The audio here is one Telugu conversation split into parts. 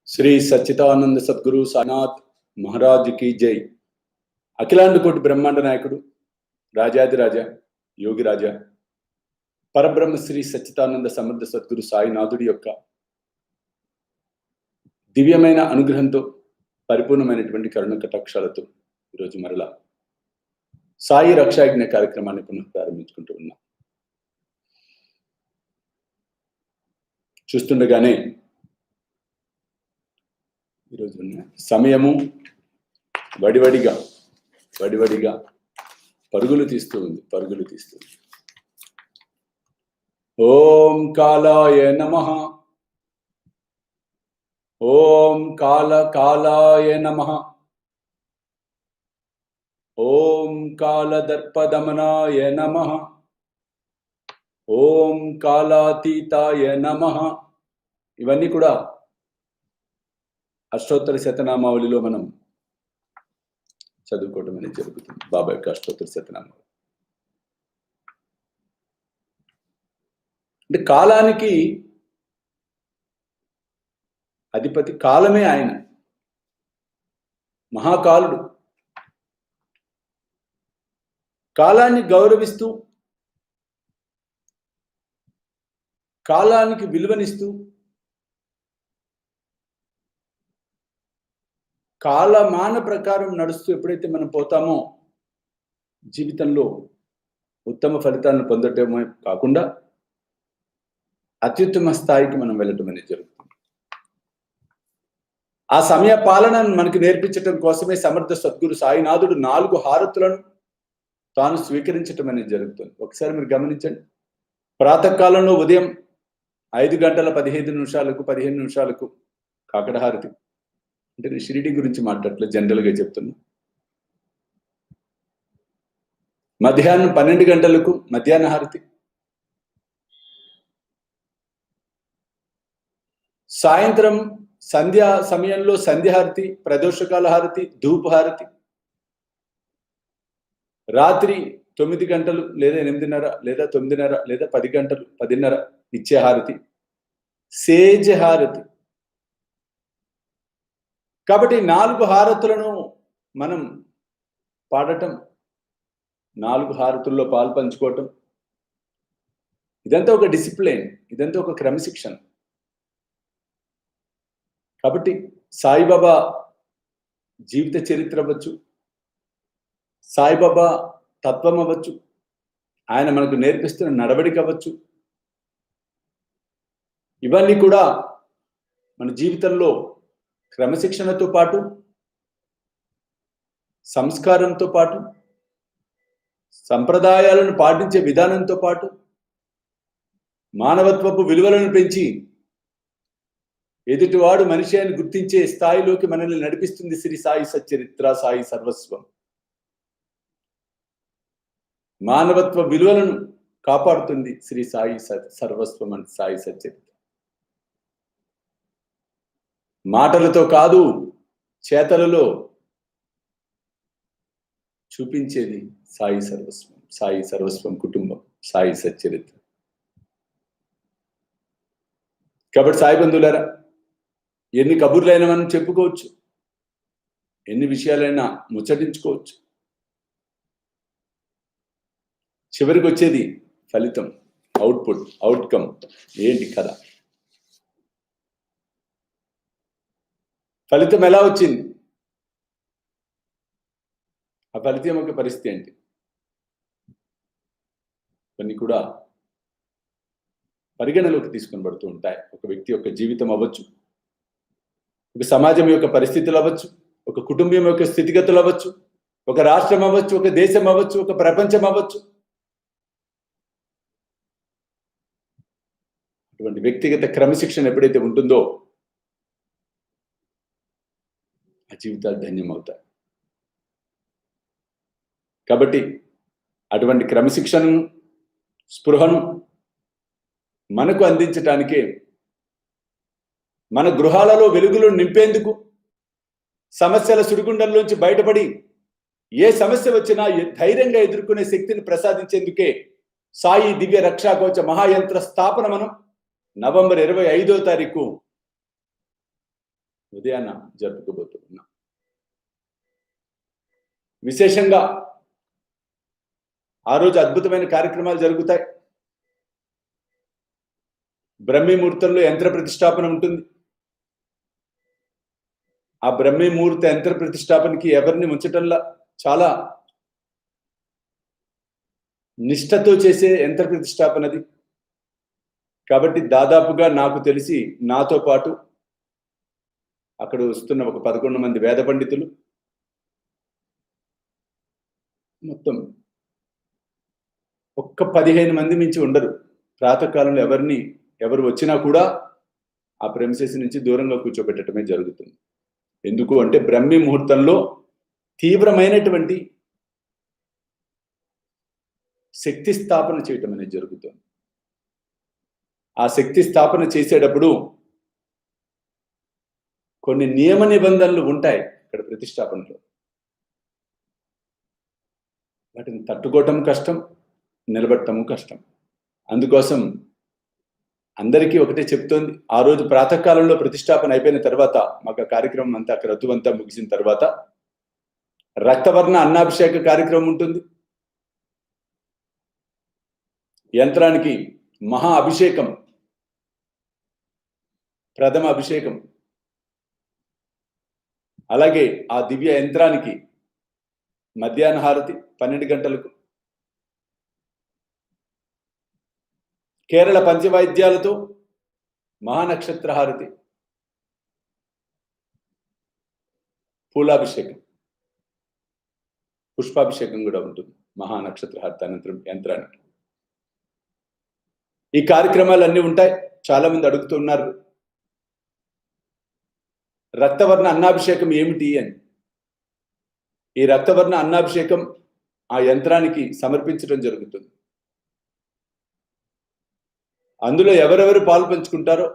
श्री सच्चिदानंद सद्गुरु साईनाथ महाराज की जय। अखिलांड कोटि ब्रह्मांड नायकुడు राजाधिराज योगी राजा परब्रह्म श्री सच्चिदानंद समर्थ सद्गुरु साईनाथुడి యొక్క దివ్యమైన అనుగ్రహంతో పరిపూర్ణమైనటువంటి కరుణ కటాక్షాలతో ఈ రోజు మరలా సాయి రక్షాయజ్ఞ కార్యక్రమాన్ని పునః ప్రారంభించుకుంటూ ఉన్నాం. చూస్తుండగానే ఈరోజు సమయము వడివడిగా పరుగులు తీస్తుంది. ఓం కాలాయ నమః, ఓం కాలాయ నమః, ఓం కాలదర్పదమనాయ నమః, ఓం కాలాతీతాయ నమః. ఇవన్నీ కూడా అష్టోత్తర శతనామావళిలో మనం చదువుకోవడం అనేది జరుగుతుంది. బాబా యొక్క అష్టోత్తర శతనామావళి అంటే కాలానికి అధిపతి, కాలమే ఆయన, మహాకాలుడు. కాలాన్ని గౌరవిస్తూ, కాలానికి విలువనిస్తూ, కాలమాన ప్రకారం నడుస్తూ ఎప్పుడైతే మనం పోతామో జీవితంలో ఉత్తమ ఫలితాలను పొందటమే కాకుండా అత్యుత్తమ స్థాయికి మనం వెళ్ళటం అనేది జరుగుతుంది. ఆ సమయ పాలనను మనకు నేర్పించటం కోసమే సమర్థ సద్గురు సాయినాథుడు 4 హారతులను తాను స్వీకరించటం అనేది జరుగుతుంది. ఒకసారి మీరు గమనించండి. ప్రాతకాలంలో ఉదయం 5:15 నిమిషాలకు కాకడ హారతి. అంటే నేను షిరిడి గురించి మాట్లాడలే, జనరల్గా చెప్తున్నా. మధ్యాహ్నం 12 గంటలకు మధ్యాహ్న హారతి. సాయంత్రం సంధ్యా సమయంలో సంధ్యాహారతి, ప్రదోషకాల హారతి, ధూప హారతి. రాత్రి 9 గంటలు లేదా 8:30 లేదా 9:30 లేదా 10 గంటలు 10:30 ఇచ్చే హారతి, సేజ హారతి. కాబట్టి 4 హారతులను మనం పాడటం, 4 హారతుల్లో పాలు పంచుకోవటం, ఇదంతా ఒక డిసిప్లిన్, ఇదంతా ఒక క్రమశిక్షణ. కాబట్టి సాయిబాబా జీవిత చరిత్ర అవ్వచ్చు, సాయిబాబా తత్వం అవ్వచ్చు, ఆయన మనకు నేర్పిస్తున్న నడవడిక అవ్వచ్చు, ఇవన్నీ కూడా మన జీవితంలో క్రమశిక్షణతో పాటు, సంస్కారంతో పాటు, సంప్రదాయాలను పాటించే విధానంతో పాటు, మానవత్వపు విలువలను పెంచి ఎదుటివాడు మనిషి అని గుర్తించే స్థాయిలోకి మనల్ని నడిపిస్తుంది శ్రీ సాయి సచ్చరిత్ర, సాయి సర్వస్వం. మానవత్వ విలువలను కాపాడుతుంది శ్రీ సాయి సర్వస్వం అని సాయి సచ్చరిత్ర. మాటలతో కాదు, చేతలలో చూపించేది సాయి సర్వస్వం, సాయి సర్వస్వం కుటుంబం, సాయి సచ్చరిత్ర. కాబట్టి సాయి బంధువులారా, ఎన్ని కబుర్లైనా మనం చెప్పుకోవచ్చు, ఎన్ని విషయాలైనా ముచ్చటించుకోవచ్చు, చివరికి వచ్చేది ఫలితం, అవుట్పుట్, అవుట్కమ్ ఏంటి కదా. ఫలితం ఎలా వచ్చింది, ఆ ఫలితం యొక్క పరిస్థితి ఏంటి, కొన్ని కూడా పరిగణలోకి తీసుకొని పడుతూ ఉంటాయి. ఒక వ్యక్తి యొక్క జీవితం అవ్వచ్చు, ఒక సమాజం యొక్క పరిస్థితులు అవ్వచ్చు, ఒక కుటుంబం యొక్క స్థితిగతులు అవ్వచ్చు, ఒక రాష్ట్రం అవ్వచ్చు, ఒక దేశం అవ్వచ్చు, ఒక ప్రపంచం అవ్వచ్చు. అటువంటి వ్యక్తిగత క్రమశిక్షణ ఎప్పుడైతే ఉంటుందో ఆ జీవితాలు ధన్యమవుతాయి. కాబట్టి అటువంటి క్రమశిక్షణను, స్పృహను మనకు అందించటానికే, మన గృహాలలో వెలుగులు నింపేందుకు, సమస్యల సుడిగుండంలోంచి బయటపడి ఏ సమస్య వచ్చినా ధైర్యంగా ఎదుర్కొనే శక్తిని ప్రసాదించేందుకే సాయి దివ్య రక్షాకవచ మహాయంత్ర స్థాపన మనం నవంబర్ 25వ తారీఖు ఉదయాన జరుపుకోబోతున్నాం. విశేషంగా ఆ రోజు అద్భుతమైన కార్యక్రమాలు జరుగుతాయి. బ్రహ్మీ ముహూర్తంలో యంత్ర ప్రతిష్టాపన ఉంటుంది. ఆ బ్రహ్మీ ముహూర్త యంత్ర ప్రతిష్టాపనకి ఎవరిని ఉంచటంలా చాలా నిష్ఠతో చేసే యంత్ర ప్రతిష్టాపనది. కాబట్టి దాదాపుగా నాకు తెలిసి నాతో పాటు అక్కడ వస్తున్న ఒక 11 మంది వేద పండితులు, మొత్తం ఒక్క 15 మంది మించి ఉండరు. ప్రాతకాలంలో ఎవరు వచ్చినా కూడా ఆ ప్రెమిసెస్ నుంచి దూరంగా కూర్చోబెట్టడమే జరుగుతుంది. ఎందుకు అంటే బ్రహ్మీ ముహూర్తంలో తీవ్రమైనటువంటి శక్తి స్థాపన చేయటం అనేది జరుగుతుంది. ఆ శక్తి స్థాపన చేసేటప్పుడు కొన్ని నియమ నిబంధనలు ఉంటాయి ఇక్కడ ప్రతిష్టాపనలో. వాటిని తట్టుకోవటం కష్టం, నిలబడటం కష్టం. అందుకోసం అందరికీ ఒకటే చెప్తోంది, ఆ రోజు ప్రాతకాలంలో ప్రతిష్టాపన అయిపోయిన తర్వాత మాకు కార్యక్రమం అంతా క్రతువంతా ముగిసిన తర్వాత రక్తవర్ణ అన్నాభిషేక కార్యక్రమం ఉంటుంది. యంత్రానికి మహా అభిషేకం, ప్రథమ అభిషేకం. అలాగే ఆ దివ్య యంత్రానికి మధ్యాహ్న హారతి 12 గంటలకు. కేరళ పంచవాయిద్యాలతో మహానక్షత్ర హారతి, పూలాభిషేకం, పుష్పాభిషేకం కూడా ఉంటుంది మహానక్షత్ర హారతి అనంతరం యంత్రానికి. ఈ కార్యక్రమాలు అన్నీ ఉంటాయి. చాలా మంది అడుగుతున్నారు రక్తవర్ణ అన్నాభిషేకం ఏమిటి అని. ఈ రక్తవర్ణ అన్నాభిషేకం ఆ యంత్రానికి సమర్పించడం జరుగుతుంది. అందులో ఎవరెవరు పాలు పంచుకుంటారో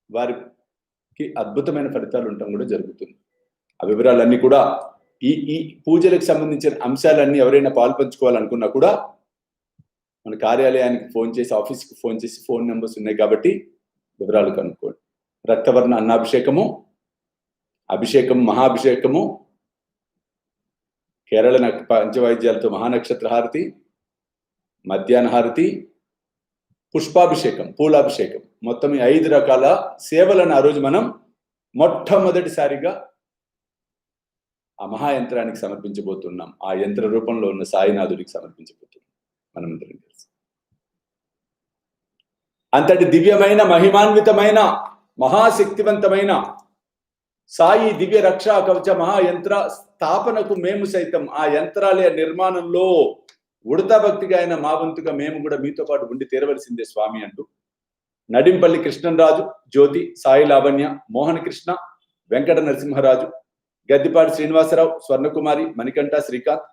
వారికి అద్భుతమైన ఫలితాలు ఉండటం కూడా జరుగుతుంది. ఆ వివరాలన్నీ కూడా ఈ పూజలకు సంబంధించిన అంశాలన్నీ ఎవరైనా పాలు పంచుకోవాలనుకున్నా కూడా మన కార్యాలయానికి ఫోన్ చేసి, ఆఫీస్కి ఫోన్ చేసి, ఫోన్ నెంబర్స్ ఉన్నాయి కాబట్టి వివరాలు కనుక్కోండి. రక్తవర్ణ అన్నాభిషేకము, అభిషేకం, మహాభిషేకము, కేరళ పంచవాయిద్యాలతో మహానక్షత్ర హారతి, మధ్యాహ్న హారతి, పుష్పాభిషేకం, పూలాభిషేకం, మొత్తం ఈ 5 రకాల సేవలను ఆ రోజు మనం మొట్టమొదటిసారిగా ఆ మహాయంత్రానికి సమర్పించబోతున్నాం. ఆ యంత్ర రూపంలో ఉన్న సాయినాథుడికి సమర్పించబోతున్నాం మనందరం కలిసి. అంతటి దివ్యమైన, మహిమాన్వితమైన, మహాశక్తివంతమైన సాయి దివ్య రక్షా కవచ మహాయంత్ర స్థాపనకు మేము సైతం ఆ యంత్రాలయ నిర్మాణంలో ఉడతా భక్తిగా అయిన మా వంతుగా మేము కూడా మీతో పాటు ఉండి తీరవలసిందే స్వామి అంటూ నడింపల్లి కృష్ణరాజు, జ్యోతి, సాయి లావణ్య, మోహన్ కృష్ణ, వెంకట నరసింహరాజు, గద్దిపాటి శ్రీనివాసరావు, స్వర్ణకుమారి, మణికంఠ, శ్రీకాంత్,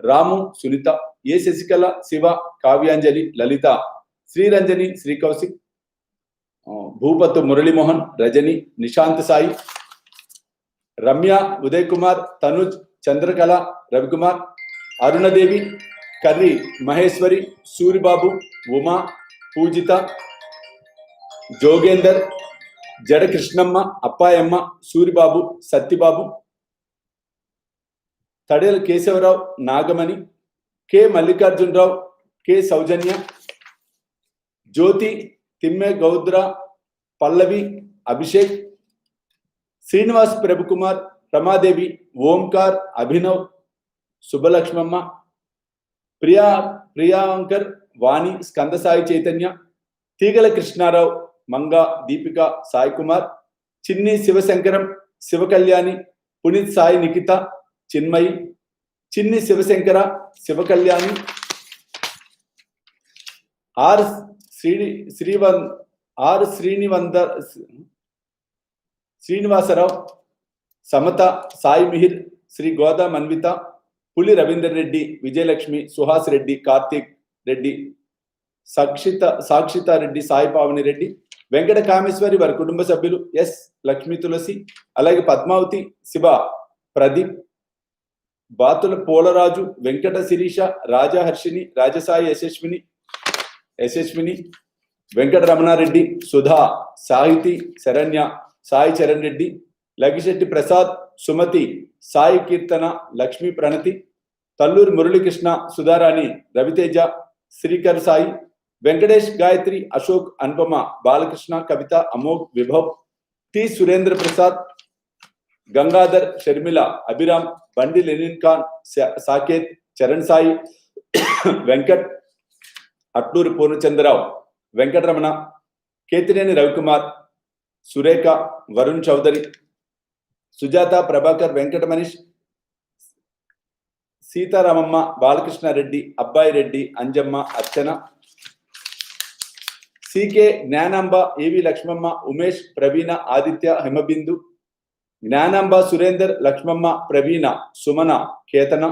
రాము, సునీత, ఏ శశికళ, శివ, కావ్యాంజలి, లలిత, శ్రీరంజని, శ్రీ కౌశిక్, భూపత్ మురళీమోహన్, రజని, నిశాంత్ సాయి, రమ్య, ఉదయ్ కుమార్, తనుజ్, చంద్రకళ, రవికుమార్, అరుణదేవి, కర్రి మహేశ్వరి, సూరిబాబు, ఉమా, పూజిత, జోగేందర్, జడ కృష్ణమ్మ, అప్పాయమ్మ, సూరిబాబు, సత్తిబాబు, తడేల కేశవరావు, నాగమణి, కె మల్లికార్జునరావు, కె సౌజన్య, జ్యోతి, తిమ్మె గౌద్ర, పల్లవి, అభిషేక్, శ్రీనివాస్, ప్రభుకుమార్, రమాదేవి, ఓంకార్, అభినవ్, సుబ్బలక్ష్మమ్మ, ప్రియాంకర్, వాణి, స్కందసాయి చైతన్య, తీగల కృష్ణారావు, మంగా, దీపిక, సాయి కుమార్, చిన్ని శివశంకరం, శివకళ్యాణి, పునీత్ సాయి, నిఖిత, చిన్మయి, చిన్ని శివశంకర, శివకళ్యాణి, ఆర్ శ్రీనివాసరావు, సమత, సాయి మిహిర్, శ్రీ గోదా మన్విత, పులి రవీందర్ రెడ్డి, విజయలక్ష్మి, సుహాస్ రెడ్డి, కార్తీక్ రెడ్డి, సాక్షిత రెడ్డి, సాయి పావని రెడ్డి, వెంకట కామేశ్వరి, వారి కుటుంబ సభ్యులు, ఎస్ లక్ష్మీ తులసి, అలాగే పద్మావతి, శివ, ప్రదీప్, బాతుల పోలరాజు, వెంకట శిరీష, రాజా హర్షిని, రాజసాయి యశస్విని, వెంకట రమణారెడ్డి, సుధా, సాహితి, శరణ్య, సాయి చరణ్ రెడ్డి, లగిశెట్టి ప్రసాద్, సుమతి, సాయి కీర్తన, లక్ష్మీ ప్రణతి, తల్లూరు మురళీకృష్ణ, సుధారాణి, రవితేజ, శ్రీకర్ సాయి, వెంకటేష్, గాయత్రి, అశోక్, అనుపమ, బాలకృష్ణ, కవిత, అమోఘ్, విభవ్, టి సురేంద్ర ప్రసాద్, గంగాధర్, షర్మిల, అభిరామ్, బండి లెనిన్ ఖాన్, సాకేత్, చరణ్ సాయి, వెంకట్, అట్లూరి పూర్ణచంద్రరావు, వెంకటరమణ, కేతినేని రవికుమార్, సురేఖ, వరుణ్ చౌదరి, సుజాత, ప్రభాకర్, వెంకట మనీష్, సీతారామమ్మ, బాలకృష్ణారెడ్డి, అబ్బాయి రెడ్డి, అంజమ్మ, అర్చన, సికే, జ్ఞానాంబ, ఏవి లక్ష్మమ్మ, ఉమేష్, ప్రవీణ, ఆదిత్య, హిమబిందు, జ్ఞానాంబ, సురేందర్, లక్ష్మమ్మ, ప్రవీణ, సుమన, కేతన,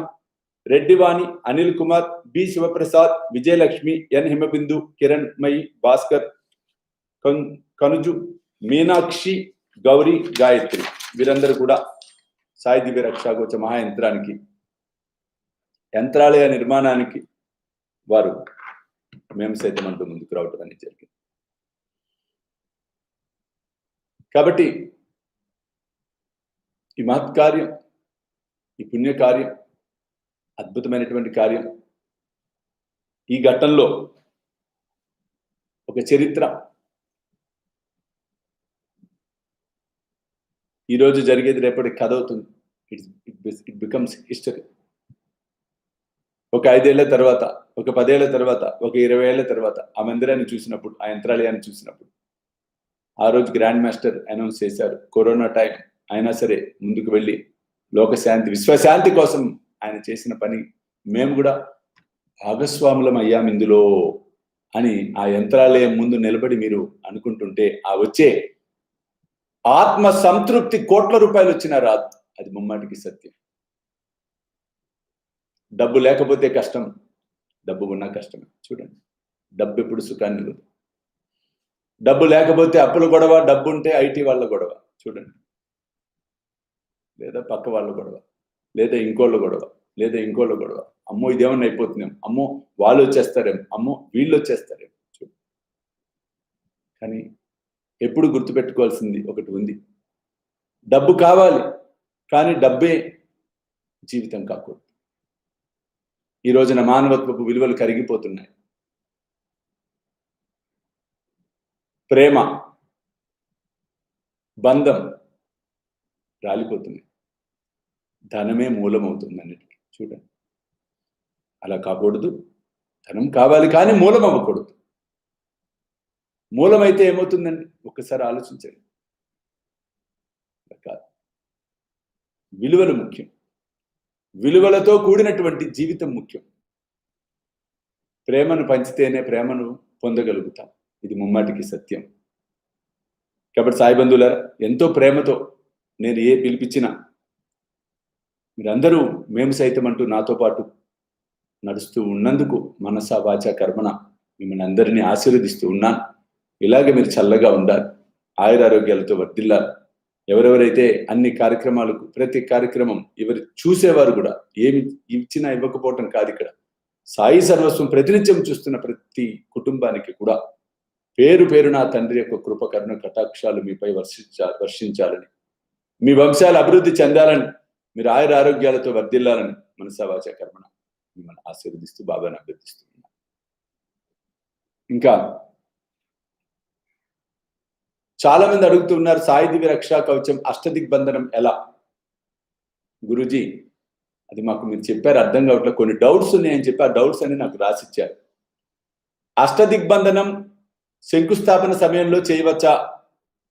రెడ్డివాణి, అనిల్ కుమార్, బి శివప్రసాద్, విజయలక్ష్మి, ఎన్ హిమబిందు, కిరణ్ మయి, భాస్కర్, కనుజు, మీనాక్షి, గౌరీ, గాయత్రి, వీరందరూ కూడా సాయి దివ్య రక్షాకవచ మహాయంత్రానికి, యంత్రాలయ నిర్మాణానికి వారు మేము సైతం అంటూ ముందుకు రావటం అనేది జరిగింది. కాబట్టి ఈ మహత్కార్యం, ఈ పుణ్యకార్యం, అద్భుతమైనటువంటి కార్యం, ఈ ఘట్టంలో ఒక చరిత్ర, ఈరోజు జరిగేది రేపటి కథ అవుతుంది. It becomes history. ఒక 5 ఏళ్ల తర్వాత, ఒక 10 ఏళ్ల తర్వాత, ఒక 20 ఏళ్ల తర్వాత ఆ మందిరాన్ని చూసినప్పుడు, ఆ యంత్రాలయాన్ని చూసినప్పుడు, ఆ రోజు గ్రాండ్ మాస్టర్ అనౌన్స్ చేశారు, కరోనా టైం అయినా సరే ముందుకు వెళ్ళి లోకశాంతి, విశ్వశాంతి కోసం ఆయన చేసిన పని మేము కూడా భాగస్వాములం అయ్యాం ఇందులో అని ఆ యంత్రాలయం ముందు నిలబడి మీరు అనుకుంటుంటే ఆ వచ్చే ఆత్మ సంతృప్తి కోట్ల రూపాయలు వచ్చినా రాదు. అది ముమ్మాటికి సత్యం. డబ్బు లేకపోతే కష్టం, డబ్బు ఉన్నా కష్టమే. చూడండి, డబ్బు ఎప్పుడు సుఖాన్ని ఇవ్వదు. డబ్బు లేకపోతే అప్పుల గొడవ, డబ్బు ఉంటే ఐటీ వాళ్ళ గొడవ. చూడండి, లేదా పక్క వాళ్ళ గొడవ, లేదా ఇంకోళ్ళ గొడవ, లేదా ఇంకోళ్ళ గొడవ. అమ్మో ఇదేమన్నా అయిపోతున్నాం, అమ్మో వాళ్ళు వచ్చేస్తారేమో, అమ్మో వీళ్ళు వచ్చేస్తారేమో. చూడు, కానీ ఎప్పుడు గుర్తుపెట్టుకోవాల్సింది ఒకటి ఉంది, డబ్బు కావాలి, కానీ డబ్బే జీవితం కాకూడదు. ఈ రోజున మానవత్వపు విలువలు కరిగిపోతున్నాయి. ప్రేమ, బంధం రాలిపోతున్నాయి. ధనమే మూలమవుతుంది అన్నిటికీ. చూడండి, అలా కాకూడదు. ధనం కావాలి కానీ మూలం అవ్వకూడదు. మూలమైతే ఏమవుతుందండి? ఒక్కసారి ఆలోచించండి. కాదు, విలువలు ముఖ్యం. విలువలతో కూడినటువంటి జీవితం ముఖ్యం. ప్రేమను పంచితేనే ప్రేమను పొందగలుగుతాం. ఇది ముమ్మాటికి సత్యం. కాబట్టి సాయి బంధువులారా, ఎంతో ప్రేమతో నేను ఏ పిలిపించినా మీరందరూ మేము సైతం అంటూ నాతో పాటు నడుస్తూ ఉన్నందుకు మనసా వాచా కర్మణ మిమ్మల్ని అందరినీ ఆశీర్వదిస్తూ ఉన్నాను. ఇలాగే మీరు చల్లగా ఉండాలి, ఆయురారోగ్యాలతో వర్ధిల్లాలి. ఎవరెవరైతే అన్ని కార్యక్రమాలకు, ప్రతి కార్యక్రమం ఎవరు చూసేవారు కూడా ఏమి ఇచ్చినా ఇవ్వకపోవటం కాదు, ఇక్కడ సాయి సర్వస్వం ప్రతినిత్యం చూస్తున్న ప్రతి కుటుంబానికి కూడా పేరు పేరు నా తండ్రి యొక్క కృప, కరుణ, కటాక్షాలు మీపై వర్షించాలని, మీ వంశాలు అభివృద్ధి చెందాలని, మీరు ఆయుర ఆరోగ్యాలతో వర్ధిల్లాలని మనసా వాచా కర్మణ మిమ్మల్ని ఆశీర్వదిస్తూ బాబాని అభ్యర్థిస్తున్నా. ఇంకా చాలా మంది అడుగుతున్నారు, సాయి దివ్య రక్షా కవచం అష్టదిగ్బంధనం ఎలా? గురూజీ, అది మాకు మీరు చెప్పారు, అర్థం కావట్లేదు, కొన్ని డౌట్స్ ఉన్నాయని చెప్పి ఆ డౌట్స్ అని నాకు రాసిచ్చారు. అష్టదిగ్బంధనం శంకుస్థాపన సమయంలో చేయవచ్చా?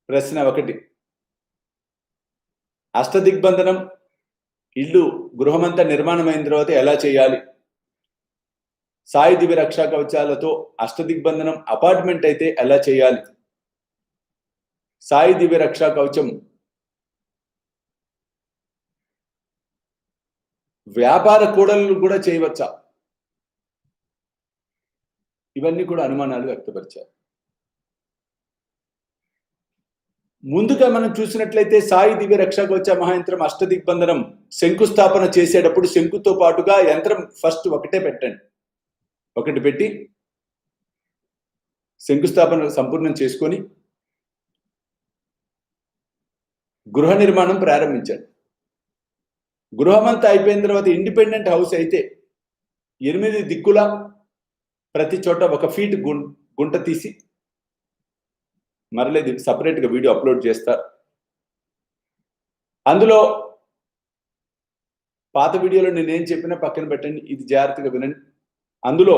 ప్రశ్న ఒకటి. అష్టదిగ్బంధనం ఇల్లు, గృహమంతా నిర్మాణమైన తర్వాత ఎలా చేయాలి? సాయి దివ్య రక్షా కవచాలతో అష్టదిగ్బంధనం అపార్ట్మెంట్ అయితే ఎలా చేయాలి? సాయి దివ్య రక్షా కవచం వ్యాపార కూడళ్ళు కూడా చేయవచ్చా? ఇవన్నీ కూడా అనుమానాలు వ్యక్తపరిచారు. ముందుగా మనం చూసినట్లయితే సాయి దివ్య రక్షా కవచ మహాయంత్రం అష్టదిగ్బంధనం శంకుస్థాపన చేసేటప్పుడు శంకుతో పాటుగా యంత్రం ఫస్ట్ ఒకటే పెట్టండి. ఒకటి పెట్టి శంకుస్థాపన సంపూర్ణం చేసుకొని గృహ నిర్మాణం ప్రారంభించాడు. గృహమంతా అయిపోయిన తర్వాత ఇండిపెండెంట్ హౌస్ అయితే 8 దిక్కుల ప్రతి చోట 1 ఫీట్ గుంట తీసి మరలేదు సపరేట్గా వీడియో అప్లోడ్ చేస్తారు. అందులో పాత వీడియోలో నేనేం చెప్పినా పక్కన పెట్టండి, ఇది జాగ్రత్తగా వినండి. అందులో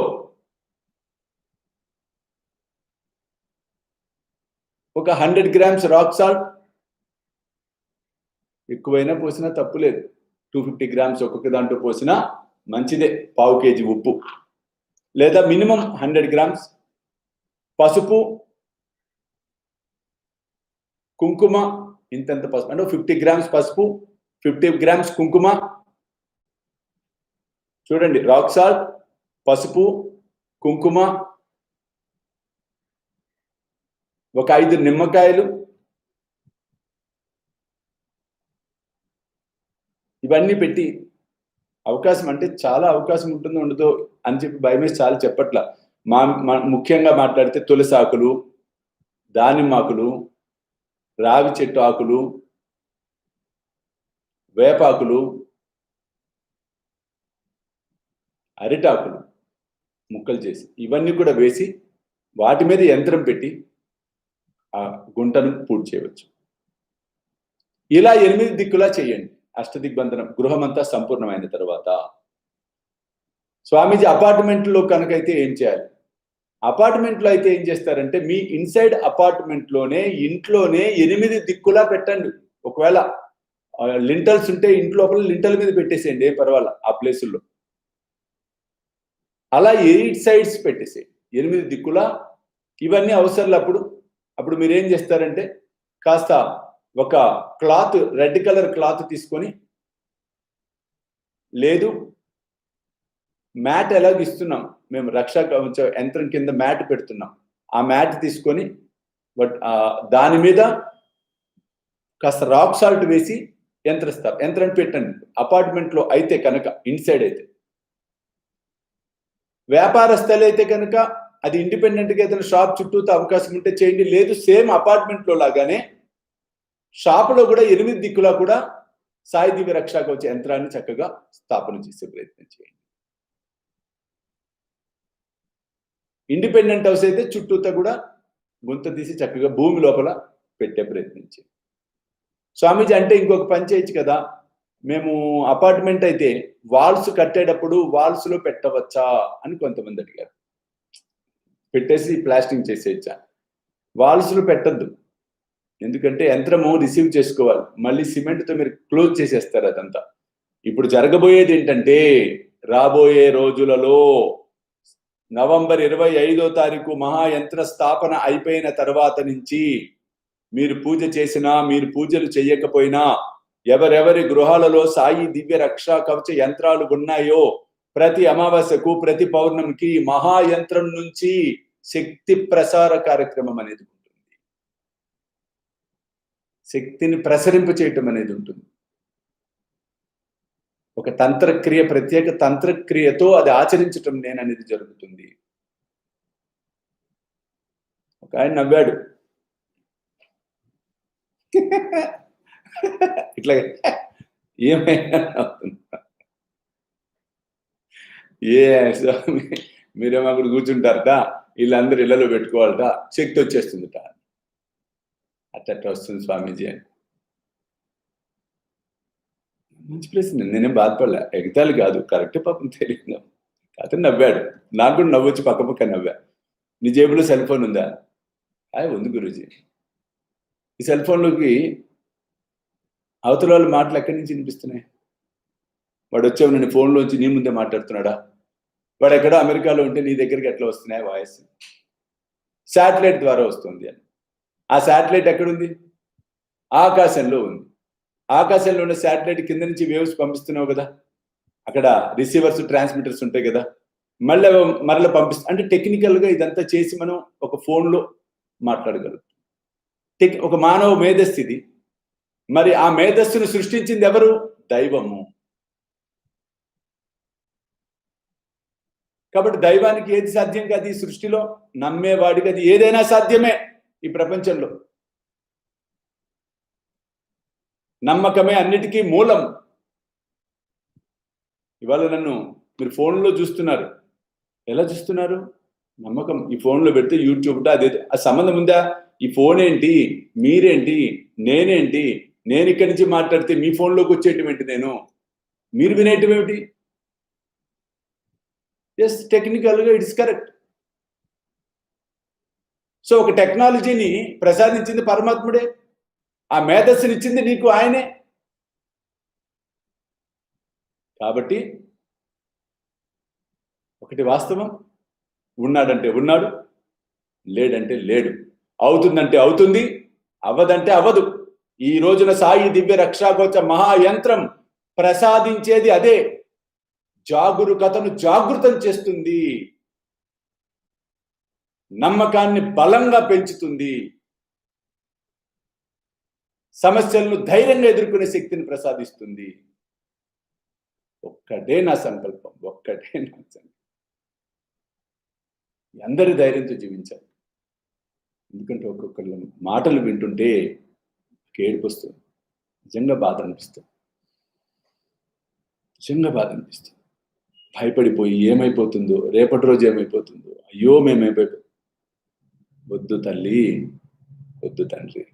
ఒక 100 గ్రామ్స్ రాక్ సాల్ట్, ఎక్కువైనా పోసినా తప్పులేదు, 250 గ్రామ్స్ ఒక్కొక్క దాంట్లో పోసినా మంచిదే, 1/2 కేజీ ఉప్పు లేదా మినిమం 100 గ్రామ్స్ పసుపు, కుంకుమ ఇంతంత పసుపు అంటే 50 గ్రామ్స్ పసుపు, 50 గ్రామ్స్ కుంకుమ. చూడండి, రాక్ సాల్ట్, పసుపు, కుంకుమ, ఒక 5 నిమ్మకాయలు, ఇవన్నీ పెట్టి అవకాశం అంటే చాలా అవకాశం ఉంటుందో ఉండదో అని చెప్పి భయమేసి చాలా చెప్పట్లా. ముఖ్యంగా మాట్లాడితే తులసాకులు, దానిమ్మాకులు, రావి చెట్టు ఆకులు, వేపాకులు, అరిటాకులు ముక్కలు చేసి ఇవన్నీ కూడా వేసి వాటి మీద యంత్రం పెట్టి ఆ గుంటను పూర్తి చేయవచ్చు. ఇలా 8 దిక్కులా చేయండి. అష్టదిగ్బంధనం గృహమంతా సంపూర్ణమైన తర్వాత స్వామీజీ అపార్ట్మెంట్లో కనుకైతే ఏం చేయాలి? అపార్ట్మెంట్లో అయితే ఏం చేస్తారంటే మీ ఇన్సైడ్ అపార్ట్మెంట్లోనే ఇంట్లోనే 8 దిక్కులా పెట్టండి. ఒకవేళ లింటల్స్ ఉంటే ఇంటి లోపల లింటల్ మీద పెట్టేసేయండి, ఏం పర్వాలా ఆ ప్లేసుల్లో. అలా 8 సైడ్స్ పెట్టేసేయండి, 8 దిక్కులా. ఇవన్నీ అవసరం అప్పుడు మీరేం చేస్తారంటే కాస్త ఒక క్లాత్, రెడ్ కలర్ క్లాత్ తీసుకొని, లేదు మ్యాట్ ఎలాగ ఇస్తున్నాం మేము రక్షా కవచ యంత్రం కింద మ్యాట్ పెడుతున్నాం, ఆ మ్యాట్ తీసుకొని దాని మీద కాస్త రాక్ సాల్ట్ వేసి యంత్రం పెట్టండి. అపార్ట్మెంట్లో అయితే కనుక ఇన్సైడ్ అయితే, వ్యాపారస్తులు అయితే కనుక అది ఇండిపెండెంట్గా ఏదైనా షాప్ చుట్టూతో అవకాశం ఉంటే చేయండి. లేదు సేమ్ అపార్ట్మెంట్లో లాగానే షాపులో కూడా 8 దిక్కులా కూడా సాయి దివ్య రక్షా కవచ యంత్రాన్ని చక్కగా స్థాపన చేసే ప్రయత్నం చేయండి. ఇండిపెండెంట్ హౌస్ అయితే చుట్టూతో కూడా గుంత తీసి చక్కగా భూమి లోపల పెట్టే ప్రయత్నం చేయండి. స్వామీజీ అంటే ఇంకొక పని చేయొచ్చు కదా, మేము అపార్ట్మెంట్ అయితే వాల్స్ కట్టేటప్పుడు వాల్స్ లో పెట్టవచ్చా అని కొంతమంది అడిగారు. పెట్టేసి ప్లాస్టింగ్ చేసేయచ్చా? వాల్స్ లో పెట్టద్దు, ఎందుకంటే యంత్రము రిసీవ్ చేసుకోవాలి, మళ్ళీ సిమెంట్తో మీరు క్లోజ్ చేసేస్తారు అదంతా. ఇప్పుడు జరగబోయేది ఏంటంటే రాబోయే రోజులలో నవంబర్ 25వ తారీఖు మహాయంత్ర స్థాపన అయిపోయిన తర్వాత నుంచి మీరు పూజ చేసినా మీరు పూజలు చేయకపోయినా ఎవరెవరి గృహాలలో సాయి దివ్య రక్షా కవచ యంత్రాలు ఉన్నాయో ప్రతి అమావాస్యకు ప్రతి పౌర్ణమికి మహాయంత్రం నుంచి శక్తి ప్రసార కార్యక్రమం అనేది ఉంటుంది. శక్తిని ప్రసరింప చేయటం అనేది ఉంటుంది. ఒక తంత్రక్రియ, ప్రత్యేక తంత్రక్రియతో అది ఆచరించటం అనేది జరుగుతుంది. ఒక ఆయన నవ్వాడు, ఇట్లా ఏమైనా ఏ స్వామి మీరేమో అక్కడ కూర్చుంటారట, వీళ్ళందరూ ఇళ్లలో పెట్టుకోవాలట, శక్తి వచ్చేస్తుందట. అట్ట వస్తుంది స్వామీజీ అని. మంచి ప్రశ్న, నేనేం బాధపడలే, ఎగతాళి కాదు, కరెక్ట్, పాపం తెలియదు. అతను నవ్వాడు, నాకు కూడా నవ్వొచ్చి పక్క నవ్వా. నీ జేబులో సెల్ ఫోన్ ఉందా? ఉంది గురూజీ. ఈ సెల్ ఫోన్లోకి అవతల వాళ్ళ మాటలు ఎక్కడి నుంచి వినిపిస్తున్నాయి? వాడు వచ్చావు నేను ఫోన్లోంచి నీ ముందే మాట్లాడుతున్నాడా? వాడు ఎక్కడో అమెరికాలో ఉంటే నీ దగ్గరికి ఎట్లా వస్తున్నాయి వాయిస్? శాటిలైట్ ద్వారా వస్తుంది అని. ఆ శాటిలైట్ ఎక్కడుంది? ఆకాశంలో ఉంది. ఆకాశంలో ఉన్న శాటిలైట్ కింద నుంచి వేవ్స్ పంపిస్తున్నావు కదా, అక్కడ రిసీవర్స్ ట్రాన్స్మిటర్స్ ఉంటాయి కదా, మరలా పంపిస్తా అంటే టెక్నికల్గా ఇదంతా చేసి మనం ఒక ఫోన్లో మాట్లాడగలుగుతాం. ఒక మానవ మేధస్సు. మరి ఆ మేధస్సును సృష్టించింది ఎవరు? దైవము. కాబట్టి దైవానికి ఏది సాధ్యం కాదు ఈ సృష్టిలో, నమ్మేవాడికి అది ఏదైనా సాధ్యమే ఈ ప్రపంచంలో. నమ్మకమే అన్నిటికీ మూలం. ఇవాళ నన్ను మీరు ఫోన్లో చూస్తున్నారు, ఎలా చూస్తున్నారు? నమ్మకం. ఈ ఫోన్లో పెడితే యూట్యూబ్ అదే ఆ సంబంధం ఉందా? ఈ ఫోన్ ఏంటి, మీరేంటి, నేనేంటి, నేను ఇక్కడి నుంచి మాట్లాడితే మీ ఫోన్లోకి వచ్చేటువంటి నేను, మీరు వినేయటం ఏమిటి? ఎస్, టెక్నికల్గా ఇట్స్ కరెక్ట్. సో ఒక టెక్నాలజీని ప్రసాదించింది పరమాత్ముడే, ఆ మేధస్సుని ఇచ్చింది నీకు ఆయనే. కాబట్టి ఒకటి వాస్తవం, ఉన్నాడంటే ఉన్నాడు, లేడంటే లేడు, అవుతుందంటే అవుతుంది, అవ్వదంటే అవ్వదు. ఈ రోజున సాయి దివ్య రక్షాగోచ మహాయంత్రం ప్రసాదించేది అదే, జాగరూకతను జాగృతం చేస్తుంది, నమ్మకాన్ని బలంగా పెంచుతుంది, సమస్యలను ధైర్యంగా ఎదుర్కొనే శక్తిని ప్రసాదిస్తుంది. ఒక్కటే నా సంకల్పం, ఒక్కటే నా సంకల్పం, అందరి ధైర్యంతో జీవించాలి. ఎందుకంటే ఒక్కొక్కరు మాటలు వింటుంటే ఏడుపు వస్తుంది, నిజంగా బాధ అనిపిస్తుంది, నిజంగా బాధ అనిపిస్తుంది. భయపడిపోయి ఏమైపోతుందో, రేపటి రోజు ఏమైపోతుందో, అయ్యో మేమైపోయి. వద్దు తల్లి, వద్దు తండ్రి,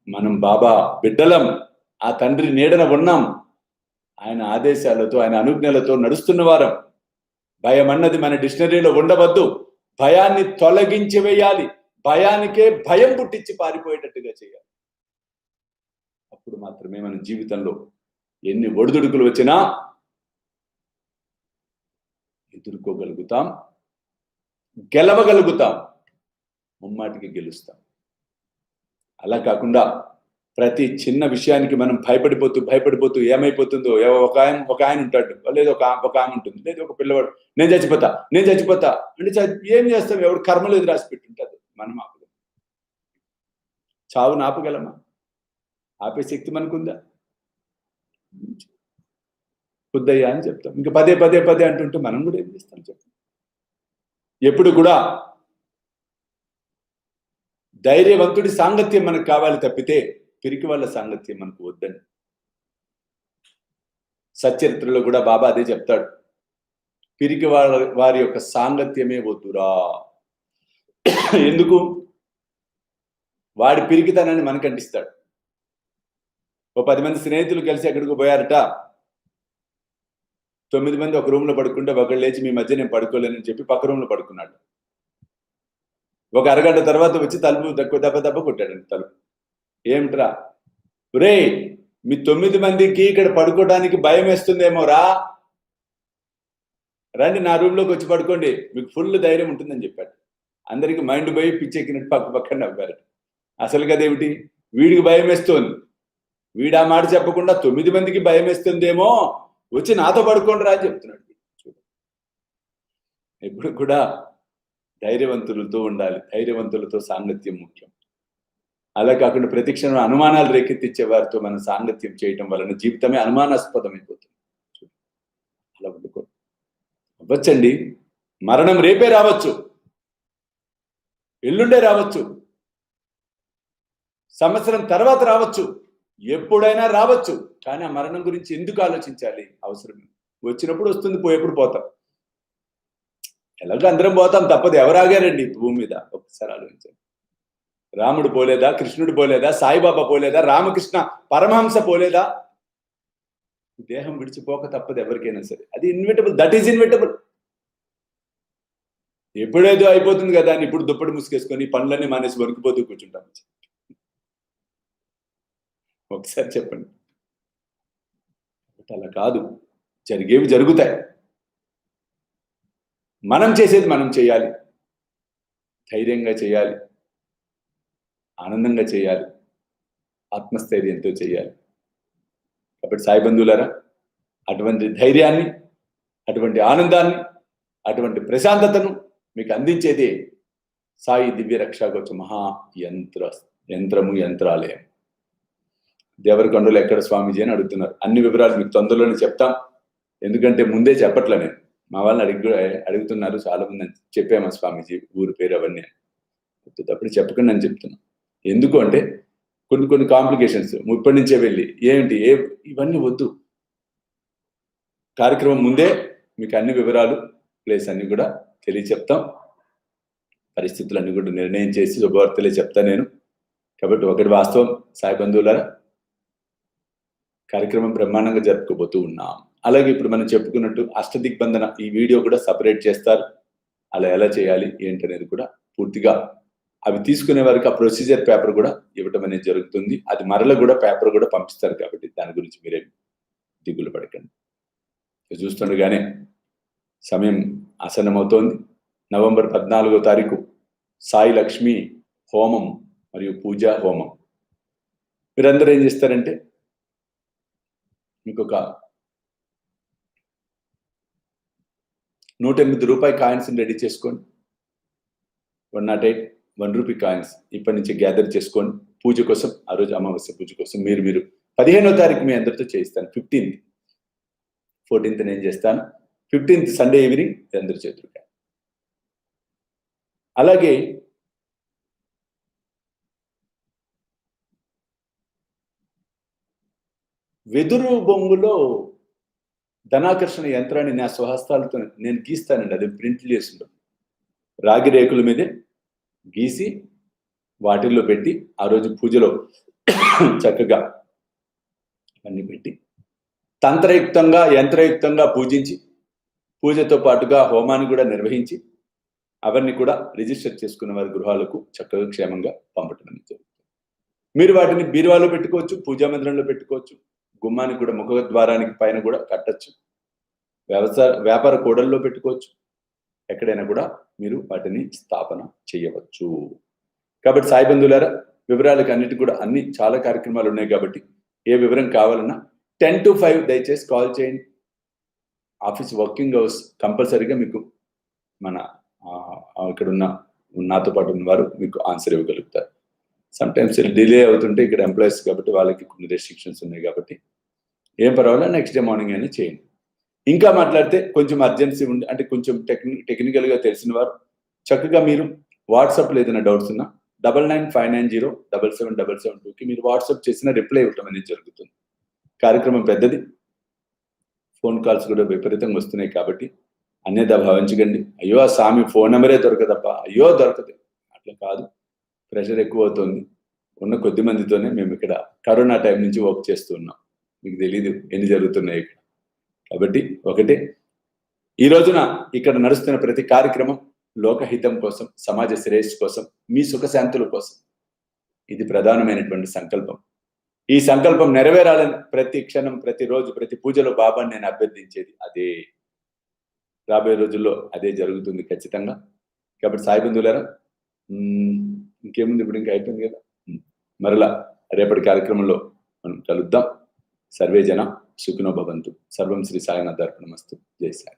మనం బాబా బిడ్డలం, ఆ తండ్రి నీడన ఉన్నాం, ఆయన ఆదేశాలతో ఆయన అనుజ్ఞలతో నడుస్తున్న వారం. భయం అన్నది మన డిక్షనరీలో ఉండవద్దు, భయాన్ని తొలగించి వేయాలి, భయానికే భయం పుట్టించి పారిపోయేటట్టుగా చేయాలి. అప్పుడు మాత్రమే మన జీవితంలో ఎన్ని ఒడిదుడుకులు వచ్చినా ఎదుర్కోగలుగుతాం, గెలవగలుగుతాం, ముమ్మాటికి గెలుస్తాం. అలా కాకుండా ప్రతి చిన్న విషయానికి మనం భయపడిపోతూ ఏమైపోతుందో, ఒక ఆయన ఉంటాడు, లేదు ఒక ఆమె ఉంటుంది, లేదు ఒక పిల్లవాడు, నేను చచ్చిపోతా అంటే ఏం చేస్తాం? ఎవడు కర్మలు ఎదురు రాసి పెట్టుంటారు. మనం ఆపగలం, చావును ఆపగలమా? ఆపే శక్తి మనకుందా? బుద్ధయ్యా అని చెప్తాం, ఇంకా పదే అంటుంటే మనం కూడా ఏం చేస్తాం చెప్తాం. ఎప్పుడు కూడా ధైర్యవంతుడి సాంగత్యం మనకు కావాలి తప్పితే పిరికి వాళ్ళ సాంగత్యం మనకు వద్దని. సచ్చరిత్రలో కూడా బాబా అదే చెప్తాడు, పిరికి వారి యొక్క సాంగత్యమే వద్దురా. ఎందుకు? వాడి పిరికితనాన్ని మనకు అంటిస్తాడు. ఓ 10 మంది స్నేహితులు కలిసి ఎక్కడికి పోయారట, 9 మంది ఒక రూమ్ లో పడుకుంటే ఒకళ్ళు లేచి మీ మధ్య నేను పడుకోలేనని చెప్పి పక్క రూమ్ లో పడుకున్నాడు. ఒక అరగంట తర్వాత వచ్చి తలుపు దెబ్బ కొట్టాడండి తలుపు. ఏమిట్రా? రే, మీ 9 మందికి ఇక్కడ పడుకోవడానికి భయం వేస్తుందేమో రా, రండి నా రూమ్లోకి వచ్చి పడుకోండి, మీకు ఫుల్ ధైర్యం ఉంటుందని చెప్పాడు. అందరికి మైండ్ పోయి పిచ్చెక్కినట్టు పక్కన నవ్వారు. అసలు కదేమిటి? వీడికి భయం వేస్తోంది, వీడు ఆ మాట చెప్పకుండా 9 మందికి భయం వేస్తుందేమో, వచ్చి నాతో పడుకోండి రా అని చెప్తున్నాడు. ఎప్పుడు కూడా ధైర్యవంతులతో ఉండాలి, ధైర్యవంతులతో సాంగత్యం ముఖ్యం. అలా కాకుండా ప్రతిక్షణం అనుమానాలు రేకెత్తించే వారితో మనం సాంగత్యం చేయటం వలన జీవితమే అనుమానాస్పదమైపోతుంది. అలా ఉండుకో. అవ్వచ్చండి, మరణం రేపే రావచ్చు, ఎల్లుండే రావచ్చు, సంవత్సరం తర్వాత రావచ్చు, ఎప్పుడైనా రావచ్చు. కానీ ఆ మరణం గురించి ఎందుకు ఆలోచించాలి? అవసరం వచ్చినప్పుడు వస్తుంది, పోయేప్పుడు పోతాం. ఎలాగో అందరం పోతాం, తప్పదు. ఎవరు ఆగారండి భూమి మీద? ఒక్కసారి ఆలోచించండి. రాముడు పోలేదా? కృష్ణుడు పోలేదా? సాయిబాబా పోలేదా? రామకృష్ణ పరమహంస పోలేదా? దేహం విడిచిపోక తప్పదు ఎవరికైనా సరే. అది ఇన్విటబుల్, దట్ ఈజ్ ఇన్విటబుల్. ఎప్పుడేదో అయిపోతుంది కదా అని ఇప్పుడు దుప్పటి ముసుకేసుకొని పనులన్నీ మానేసి వణికిపోతూ కూర్చుంటాం. ఒకసారి చెప్పండి. అలా కాదు, జరిగేవి జరుగుతాయి. మనం చేసేది మనం చేయాలి, ధైర్యంగా చేయాలి, ఆనందంగా చేయాలి, ఆత్మస్థైర్యంతో చేయాలి. కాబట్టి సాయి బంధువులారా, అటువంటి ధైర్యాన్ని, అటువంటి ఆనందాన్ని, అటువంటి ప్రశాంతతను మీకు అందించేదే సాయి దివ్య రక్షాగోచ మహా యంత్రాలయం. దేవరకొండలో ఎక్కడ స్వామీజీ అని అడుగుతున్నారు. అన్ని వివరాలు మీకు తొందరలోనే చెప్తాం, ఎందుకంటే ముందే చెప్పట్లే. నేను మా వాళ్ళని అడుగుతున్నారు చాలా మంది. చెప్పామా స్వామీజీ ఊరి పేరు అవన్నీ? అప్పుడు చెప్పకండి అని చెప్తున్నాను. ఎందుకు అంటే కొన్ని కాంప్లికేషన్స్ ఇప్పటి నుంచే వెళ్ళి ఏంటి ఇవన్నీ వద్దు. కార్యక్రమం ముందే మీకు అన్ని వివరాలు ప్లేస్ అన్ని కూడా తెలియచెప్తాం. పరిస్థితులన్నీ కూడా నిర్ణయం చేసి శుభవార్తలే చెప్తా నేను. కాబట్టి ఒకటి వాస్తవం సాయి బంధువులారా, కార్యక్రమం బ్రహ్మాండంగా జరుపుకోబోతూ ఉన్నాం. అలాగే ఇప్పుడు మనం చెప్పుకున్నట్టు అష్టదిగ్బంధన ఈ వీడియో కూడా సపరేట్ చేస్తారు. అలా ఎలా చేయాలి ఏంటి అనేది కూడా పూర్తిగా అవి తీసుకునే వారికి ఆ ప్రొసీజర్ పేపర్ కూడా ఇవ్వటం అనేది జరుగుతుంది. అది మరల కూడా పేపర్ కూడా పంపిస్తారు. కాబట్టి దాని గురించి మీరేం దిగులు పడకండి. చూస్తుండగానే సమయం ఆసన్నమవుతోంది. నవంబర్ 14వ తారీఖు సాయి లక్ష్మి హోమం మరియు పూజా హోమం. మీరందరూ ఏం చేస్తారంటే ఇంకొక 108 రూపాయి కాయిన్స్ రెడీ చేసుకోండి. 108 1 రూపీ కాయిన్స్ ఇప్పటి నుంచి గ్యాదర్ చేసుకోండి పూజ కోసం. ఆ రోజు అమావాస్య పూజ కోసం మీరు 15వ తారీఖు మీ అందరితో చేయిస్తాను. 15th 14th నేను చేస్తాను. 15th సండే ఈవినింగ్ అందరి చేతులుగా. అలాగే వెదురు బొంగులో ధనాకర్షణ యంత్రాన్ని నా స్వహస్తాలతో నేను గీస్తానండి. అది ప్రింట్ చేస్తుంటాను. రాగి రేకుల మీదే గీసి వాటిల్లో పెట్టి ఆ రోజు పూజలో చక్కగా అన్ని పెట్టి తంత్రయుక్తంగా యంత్రయుక్తంగా పూజించి పూజతో పాటుగా హోమాన్ని కూడా నిర్వహించి అవన్నీ కూడా రిజిస్టర్ చేసుకున్న వారి గృహాలకు చక్కగా క్షేమంగా పంపటం అనేది జరుగుతుంది. మీరు వాటిని బీరువాలో పెట్టుకోవచ్చు, పూజా మందిరంలో పెట్టుకోవచ్చు, గుమ్మానికి కూడా ముఖ ద్వారానికి పైన కూడా కట్టచ్చు, వ్యాపార కూడల్లో పెట్టుకోవచ్చు, ఎక్కడైనా కూడా మీరు వాటిని స్థాపన చేయవచ్చు. కాబట్టి సాయి బంధువులారా, వివరాలకు అన్నిటి కూడా అన్ని చాలా కార్యక్రమాలు ఉన్నాయి. కాబట్టి ఏ వివరం కావాలన్నా 10 to 5 దయచేసి కాల్ చేయండి. ఆఫీస్ వర్కింగ్ అవర్స్ కంపల్సరీగా మీకు మన ఇక్కడ ఉన్న నాతో పాటు ఉన్నవారు మీకు ఆన్సర్ ఇవ్వగలుగుతారు. సమ్ టైమ్స్ డిలే అవుతుంటే ఇక్కడ ఎంప్లాయీస్ కాబట్టి వాళ్ళకి కొన్ని రెస్ట్రిక్షన్స్ ఉన్నాయి. కాబట్టి ఏం పర్వాలేదు, నెక్స్ట్ డే మార్నింగ్ అయినా చేయండి. ఇంకా మాట్లాడితే కొంచెం అర్జెన్సీ ఉంది అంటే కొంచెం టెక్నికల్గా తెలిసిన వారు చక్కగా మీరు వాట్సాప్లో ఏదైనా డౌట్స్ ఉన్నా 9959077772కి మీరు వాట్సాప్ చేసిన రిప్లై ఇవ్వటం అనేది జరుగుతుంది. కార్యక్రమం పెద్దది, ఫోన్ కాల్స్ కూడా విపరీతంగా వస్తున్నాయి. కాబట్టి అన్యదా భావించకండి. అయ్యో ఆ స్వామి ఫోన్ నెంబరే దొరకదప్ప, అయ్యో దొరకదు, అట్లా కాదు. ప్రెషర్ ఎక్కువ అవుతుంది. ఉన్న కొద్ది మందితోనే మేము ఇక్కడ కరోనా టైం నుంచి వర్క్ చేస్తూ ఉన్నాం. మీకు తెలీదు ఎన్ని జరుగుతున్నాయి ఇక్కడ. కాబట్టి ఒకటే, ఈ రోజున ఇక్కడ నడుస్తున్న ప్రతి కార్యక్రమం లోకహితం కోసం, సమాజ శ్రేయస్సు కోసం, మీ సుఖశాంతుల కోసం. ఇది ప్రధానమైనటువంటి సంకల్పం. ఈ సంకల్పం నెరవేరాలని ప్రతి క్షణం, ప్రతిరోజు, ప్రతి పూజలో బాబాని నేను అభ్యర్థించేది అదే. రాబోయే రోజుల్లో అదే జరుగుతుంది ఖచ్చితంగా. కాబట్టి సాయి బంధువులారా, ఇంకేముంది, ఇప్పుడు ఇంకా అయిపోయింది కదా. మరలా రేపటి కార్యక్రమంలో మనం కలుద్దాం. సర్వే జన సుఖినో భవంతు. సర్వం శ్రీ సాయినాథార్పణమస్తు. జై సాయి.